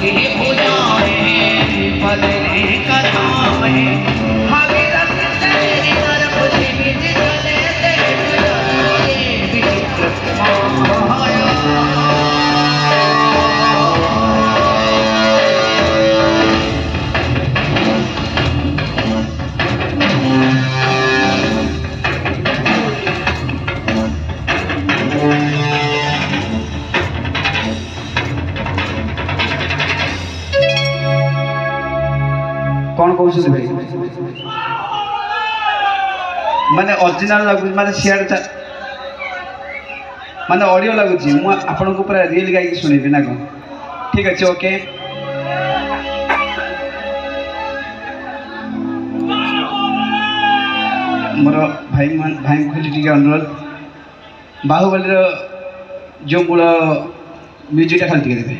की भुजाएं बदले कथाएं हमें रंग तेरी तरफ सीमित चले देख ये विचित्र माया। कौन कौन भाई माने ओरिजिनल लगु माने शेयर माने ऑडियो लगुच आपन को पूरा रियल गाई सुनेबी ना कौन ठीक अच्छे ओके मोर भाई भाई कहली टी अनुरोध बाहुबली जो मूल म्यूजिकटा खाली देवे।